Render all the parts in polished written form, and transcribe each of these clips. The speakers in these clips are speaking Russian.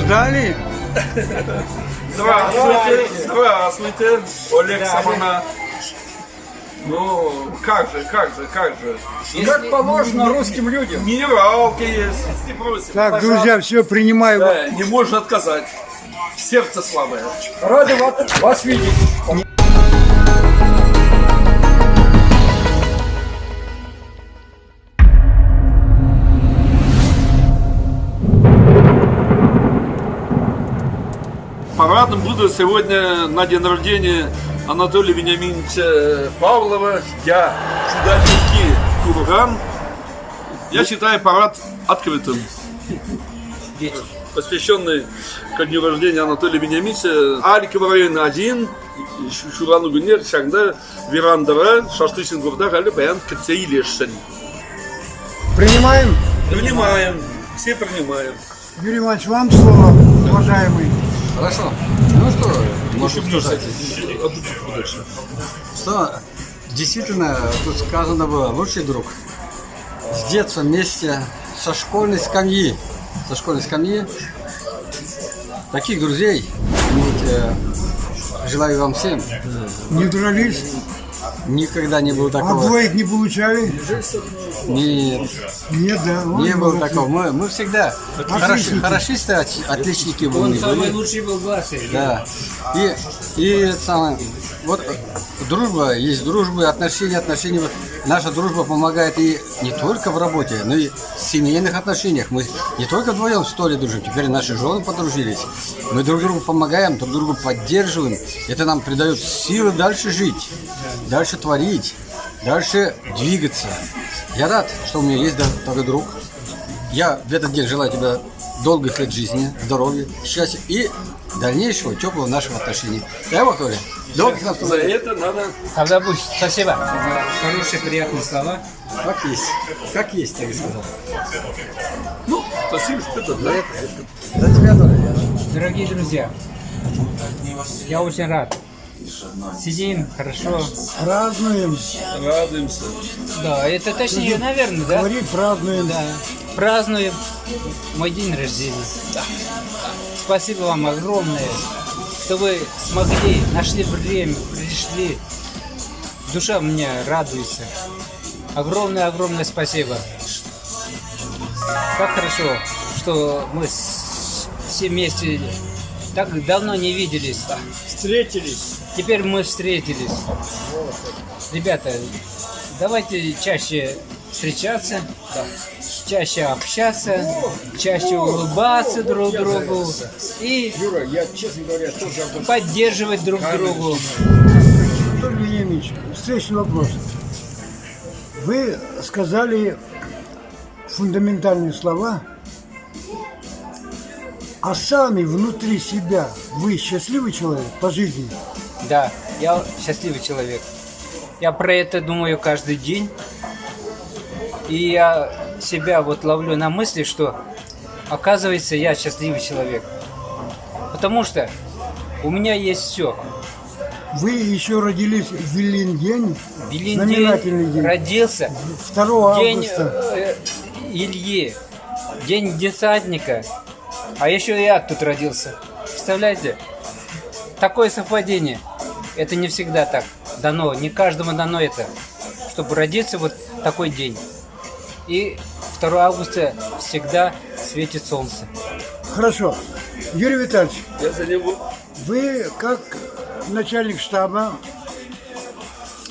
ждали. Здравствуйте, здравствуйте, Олег Самана. Ну, как же. Как положено русским людям. Минералки есть. Так, друзья, все, принимаю. Да, не можно отказать. Сердце слабое. Рады вас видеть. Парадом буду сегодня на день рождения Анатолия Вениаминовича Павлова. Я чудаческий курган. Я считаю парад открытым. Посвященный ко дню рождения Анатолия Вениаминовича. Аликова района 1, Шурану Гунер, Шагда, Верандара, Шаштышин Гурда, Галя, Баян, Кацеилешин. Принимаем. Принимаем, все принимаем. Юрий Иванович, вам слово, уважаемый. Хорошо. Ну что, можно сказать, Дальше. что действительно тут сказано было, лучший друг. С детства вместе, со школьной скамьи. Таких друзей желаю вам всем. Не дрались? Никогда не было А такого. двоих не получали? Нет, Нет, да. не было такого. Мы всегда Отличники. хорошисты, отличники были. Он самый лучший был классе. Да. И самое, вот дружба, есть дружба, отношения. Наша дружба помогает и не только в работе, но и в семейных отношениях. Мы не только вдвоем в столе дружим, теперь наши жены подружились. Мы друг другу помогаем, друг другу поддерживаем. Это нам придает силы дальше жить, дальше творить, дальше двигаться. Я рад, что у меня есть такой друг. Я в этот день желаю тебе долгих лет жизни, здоровья, счастья и дальнейшего теплого нашего отношения. Да, Коля? Долгих нам За это надо. Тогда будь. Спасибо за хорошие, приятные слова. Как есть, так и сказал. Ну, спасибо, что это да. За тебя, Коля. Дорогие друзья, я очень рад. Сидим, хорошо. Празднуем. Радуемся. Да, это точнее, наверное, да? Говорит, празднуем. Да. Празднуем мой день рождения. Да. Спасибо вам огромное, что вы смогли, нашли время, пришли. Душа у меня радуется. Огромное спасибо. Как хорошо, что мы все вместе так давно не виделись. Встретились. Теперь мы встретились. Ребята, давайте чаще встречаться, чаще общаться, чаще улыбаться друг другу и Юра, я, честно говоря, тоже... поддерживать друг другу. Анатолий Вениаминович, встречный вопрос. Вы сказали фундаментальные слова, а сами внутри себя вы счастливый человек по жизни? Да, я счастливый человек. Я про это думаю каждый день. И я себя вот ловлю на мысли, что оказывается я счастливый человек. Потому что у меня есть все. Вы еще родились в Вилин-день, Белин знаменательный день день, родился, 2 день августа. Ильи, день десантника, а еще я тут родился. Представляете? Такое совпадение. Это не всегда так дано, не каждому дано это, чтобы родиться вот такой день. И 2 августа всегда светит солнце. Хорошо. Юрий Витальевич, Я за него. вы как начальник штаба,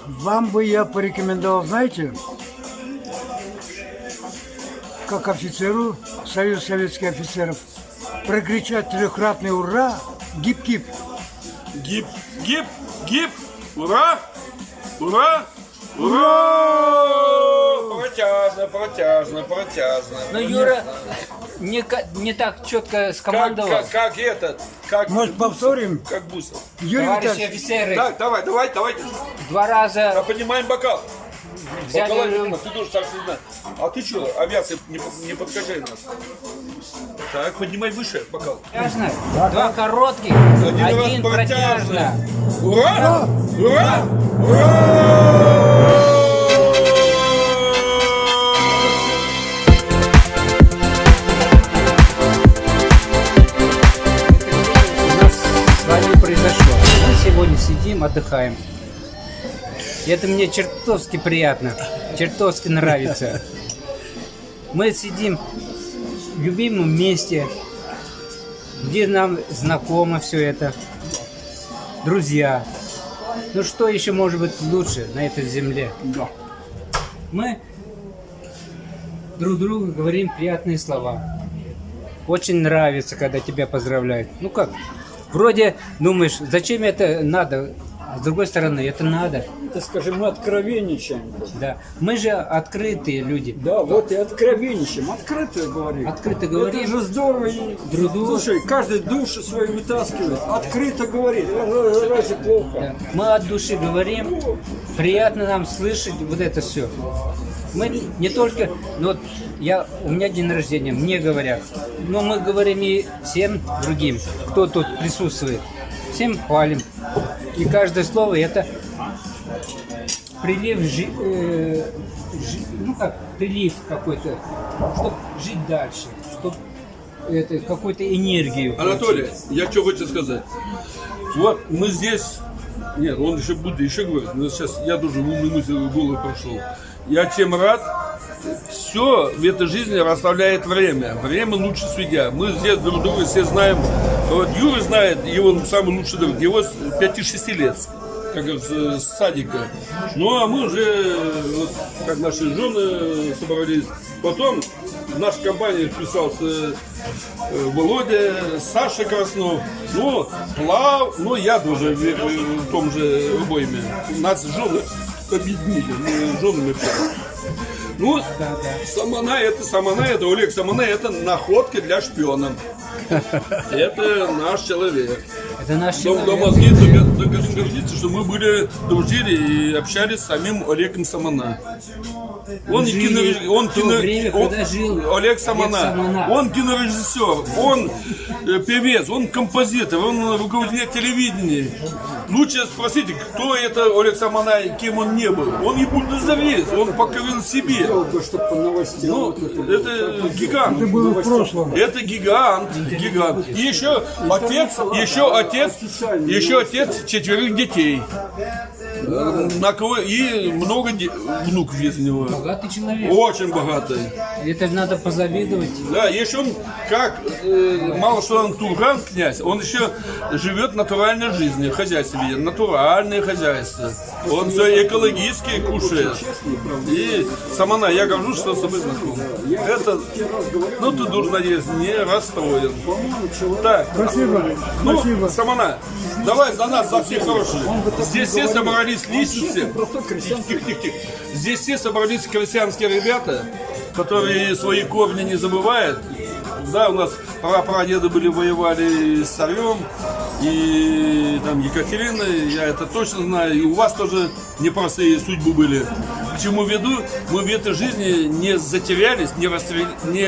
вам бы я порекомендовал, знаете, как офицеру Союза советских офицеров, прокричать 3-кратный «Ура!» гип-гип. Гип. Ура! Ура! Протяжно. Но Юра не так четко скомандовал. Как этот? Как, Может, повторим? Как Бусов. Юрий Товарищи Витальевич, офицеры, Так, давайте. 2 раза Поднимаем бокал. взяли Бокал, ты тоже так знать. А ты что, авиация, не подкачай нас. Так, поднимай выше бокал. протяжно, 2 коротких, один протяжно. Ура! Ура! Ура! отдыхаем. И это мне чертовски приятно, чертовски нравится. Мы сидим в любимом месте, где нам знакомо все это, друзья. Ну что еще может быть лучше на этой земле? Да. Мы друг другу говорим приятные слова. Очень нравится, когда тебя поздравляют. Ну как, вроде думаешь, зачем это надо? А с другой стороны, это надо. Это, скажем, мы откровенничаем. Да. Мы же открытые люди. Да, вот и откровенничаем, открыто говорим. Открыто говорим. Это же здорово. И... Друг другу. Слушай, каждый душу свою вытаскивает, открыто говорит. Разве плохо? Да. Мы от души говорим, приятно нам слышать вот это все. Мы не только, ну вот у меня день рождения, мне говорят, но мы говорим и всем другим, кто тут присутствует, всем хвалим. И каждое слово это прилив, ну как, прилив какой-то, чтобы жить дальше, чтобы это какую-то энергию. Анатолий, я что хочу сказать. Вот мы здесь... Нет, он еще будет еще говорить, но сейчас я тоже умный мысль в голову прошел. Я чем рад, все в этой жизни расставляет время. Время лучше судья. Мы здесь друг друга все знаем. Вот Юра знает, его самый лучший друг, его с 5-6 лет, как с садика. Ну а мы уже, вот, как наши жены собрались. Потом в нашу компанию вписался Володя, Саша Краснов, ну, ну я тоже в том же обойме. Нас жены объединили, мы с женами общались. Ну, Самана это Олег Самана, это находка для шпиона. Это наш человек. Это наш До человек. мозги гордиться, что мы были, дружили и общались с самим Олегом Самана. Он Жили он в то время, когда жил Олег Самана. Самана. Он кинорежиссер, он певец, он композитор, он руководитель телевидения. Лучше спросите, кто это Олег Самана, кем он не был. Он не бульдозерец, он покорил себе. Чтобы по новостям. Ну, это гигант. Это было в прошлом. Это гигант. И еще отец 4 детей. На кого и много внуков из него. Богатый человек. Очень богатый. Это надо позавидовать. Да, еще он как, мало что он турган князь, он еще живет натуральной жизнью, хозяйство ведет, натуральное хозяйство. Он все экологически кушает. И Самана, я горжусь, что с тобой знаком. Это, ну ты должен, надеюсь, не расстроен. Так, Спасибо. ну, Спасибо. Самана, давай за нас, за всех хороших. Здесь все собрались личности. Тихо. Здесь все собрались крестьянские ребята, которые свои корни не забывают. Да, у нас прапрадеды воевали с царем, и там Екатерина, я это точно знаю, и у вас тоже непростые судьбы были. К чему веду? Мы в этой жизни не затерялись, не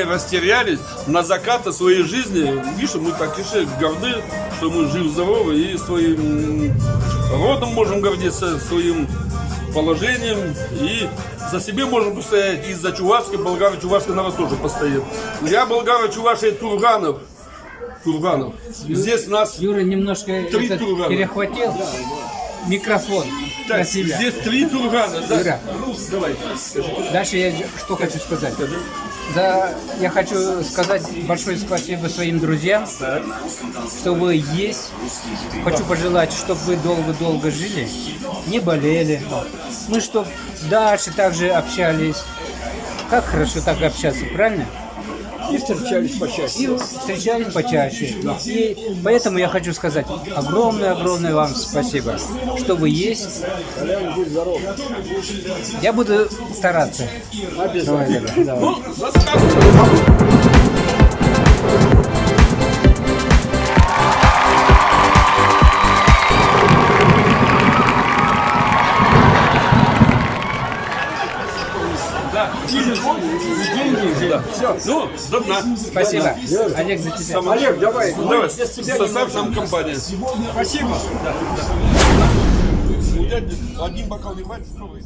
растерялись на закаты своей жизни. Видишь, мы так еще горды, что мы живы-здоровы и своим родом можем гордиться, своим положением, и за себе можем постоять, и за чувашский, болгаро-чувашский народ тоже постоит. Я болгаро-чуваший Турганов. Здесь нас Юра немножко Три тургана. перехватил микрофон так, на себя. здесь 3 Тургана. Да? Юра. Ну, давай, скажи. Дальше я что хочу сказать. Я хочу сказать большое спасибо своим друзьям, что вы есть. Хочу пожелать, чтобы вы долго-долго жили, не болели. Мы чтобы дальше также общались. Как хорошо так общаться, правильно? И встречались почаще. И встречались почаще. И поэтому я хочу сказать огромное вам спасибо, что вы есть. Будь здоров. Я буду стараться. Обязательно. Давай. Ну, рассказывай. Да, деньги, да. Все. Ну, до дна. Спасибо. Олег, за тебя. Олег, давай. Давай, Без тебя не составь нам компанию. Спасибо. У тебя один бокал не хватит, второй.